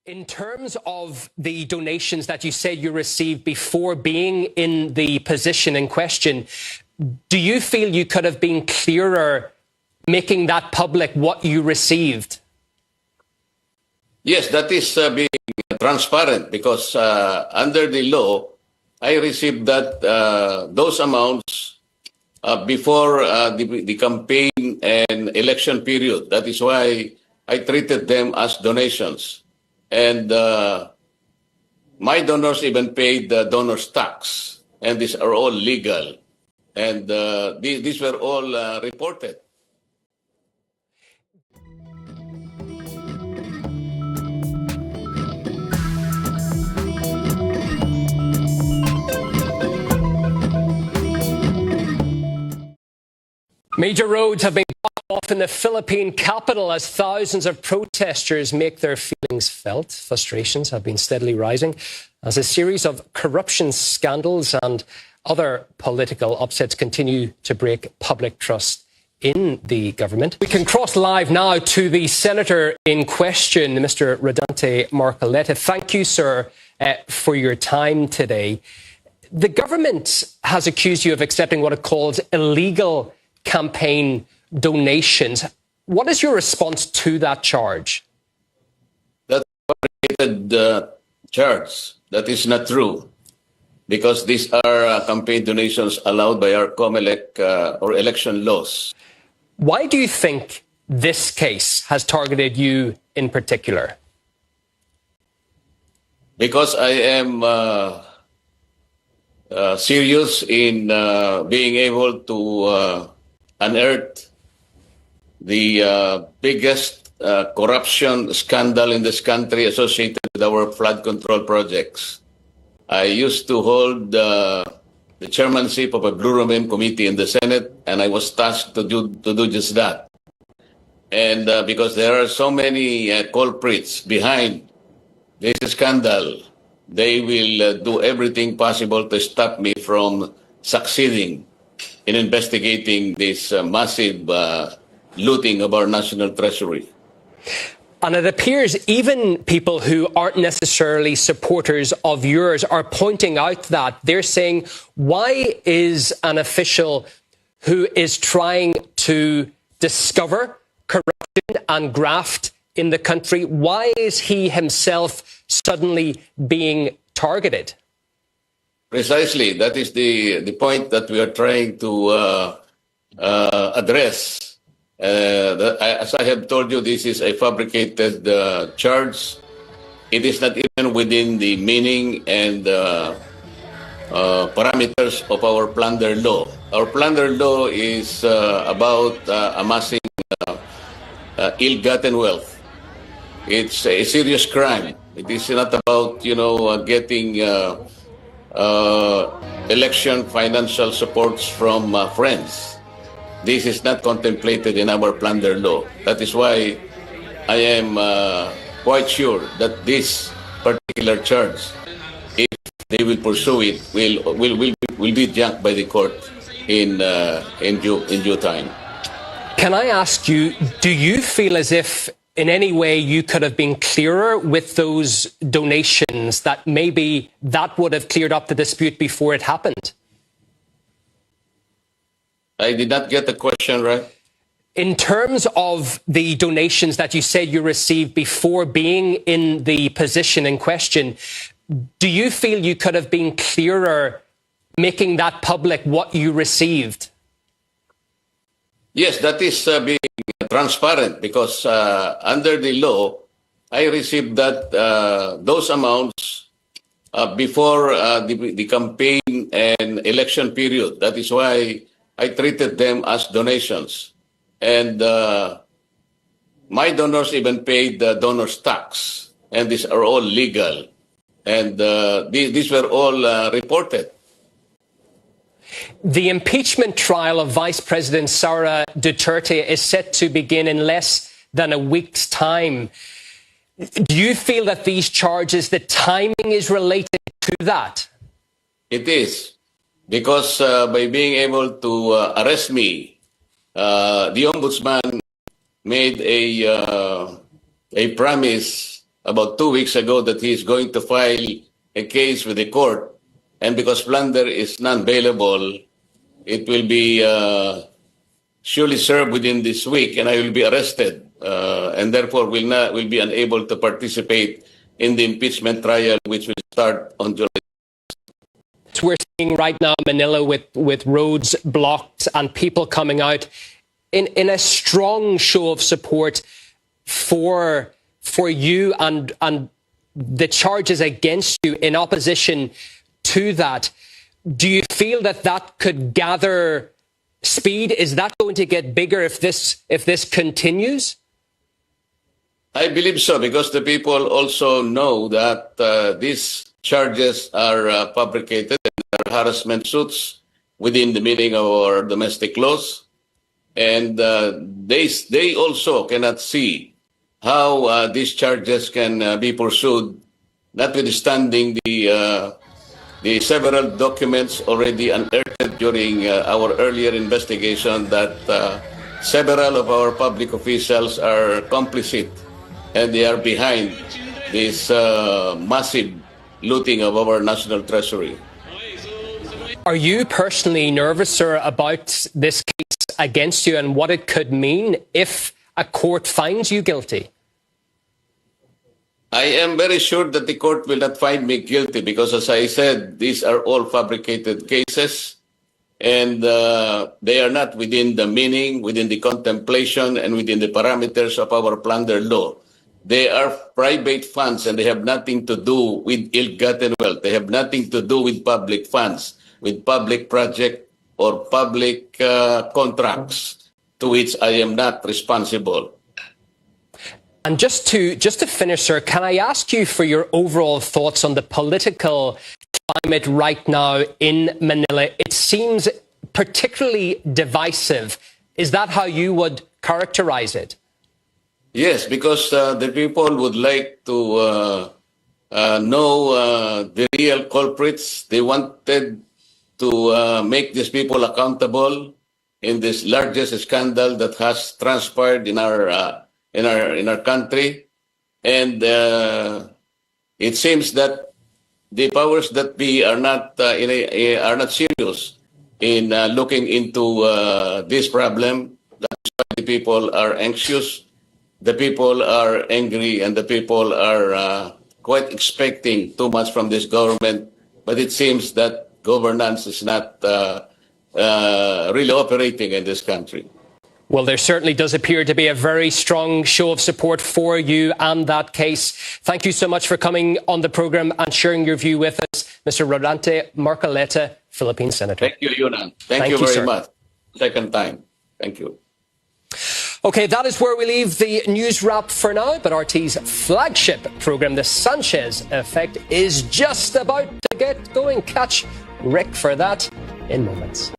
In terms of the donations that you said you received before being in the position in question, do you feel you could have been clearer making that public what you received? Yes, that is being transparent because under the law, I received those amounts before the campaign and election period. That is why I treated them as donations. And my donors even paid the donors tax, and these are all legal. And these were all reported. Major roads have been blocked off in the Philippine capital as thousands of protesters make their feelings felt. Frustrations have been steadily rising as a series of corruption scandals and other political upsets continue to break public trust in the government. We can cross live now to the senator in question, Mr. Rodante Marcoleta. Thank you, sir, for your time today. The government has accused you of accepting what it calls illegal campaign donations. What is your response to that charge? That's a fabricated charge. That is not true, because these are campaign donations allowed by our COMELEC or election laws. Why do you think this case has targeted you in particular? Because I am serious in being able to unearth the biggest corruption scandal in this country associated with our flood control projects. I used to hold the chairmanship of a Blue Ribbon committee in the Senate, and I was tasked to do just that. And because there are so many culprits behind this scandal, they will do everything possible to stop me from succeeding in investigating this massive looting of our national treasury. And it appears even people who aren't necessarily supporters of yours are pointing out that. They're saying, why is an official who is trying to discover corruption and graft in the country, why is he himself suddenly being targeted? Precisely. That is the point that we are trying to address. As I have told you, this is a fabricated charge. It is not even within the meaning and parameters of our plunder law. Our plunder law is about amassing ill-gotten wealth. It's a serious crime. It is not about, getting election financial supports from friends. This is not contemplated in our plunder law. That is why I am quite sure that this particular charge, if they will pursue it, will be junked by the court in due time. Can I ask you, do you feel as if in any way you could have been clearer with those donations, that maybe that would have cleared up the dispute before it happened? I did not get the question right. In terms of the donations that you said you received before being in the position in question, do you feel you could have been clearer making that public what you received? Yes, that is being transparent because under the law, I received those amounts before the campaign and election period. That is why I treated them as donations. And my donors even paid the donors tax. And these are all legal. And these were all reported. The impeachment trial of Vice President Sara Duterte is set to begin in less than a week's time. Do you feel that these charges, the timing is related to that? It is. Because by being able to arrest me, the ombudsman made a promise about 2 weeks ago that he is going to file a case with the court. And because plunder is non-bailable, it will be surely served within this week, and I will be arrested, and therefore will be unable to participate in the impeachment trial, which will start on July. We're seeing right now Manila with roads blocked and people coming out in a strong show of support for you and the charges against you in opposition to that. Do you feel that could gather speed? Is that going to get bigger if this continues? I believe so, because the people also know that these charges are fabricated and are harassment suits within the meaning of our domestic laws, and they also cannot see how these charges can be pursued, notwithstanding the several documents already unearthed during our earlier investigation that several of our public officials are complicit and they are behind this massive looting of our national treasury. Are you personally nervous, sir, about this case against you and what it could mean if a court finds you guilty? I am very sure that the court will not find me guilty because, as I said, these are all fabricated cases, and they are not within the meaning, within the contemplation, and within the parameters of our plunder law. They are private funds, and they have nothing to do with ill-gotten wealth. They have nothing to do with public funds, with public project or public contracts to which I am not responsible. And just to finish, sir, can I ask you for your overall thoughts on the political climate right now in Manila? It seems particularly divisive. Is that how you would characterize it? Yes, because the people would like to know the real culprits. They wanted to make these people accountable in this largest scandal that has transpired in our country, and it seems that the powers that be are not serious in looking into this problem. That's why the people are anxious, the people are angry, and the people are quite expecting too much from this government. But it seems that governance is not really operating in this country. Well, there certainly does appear to be a very strong show of support for you and that case. Thank you so much for coming on the programme and sharing your view with us, Mr. Rodante Marcoleta, Philippine Senator. Thank you, Eunan. Thank you very much. Second time. Thank you. OK, that is where we leave the news wrap for now. But RT's flagship programme, The Sanchez Effect, is just about to get going. Catch Rick for that in moments.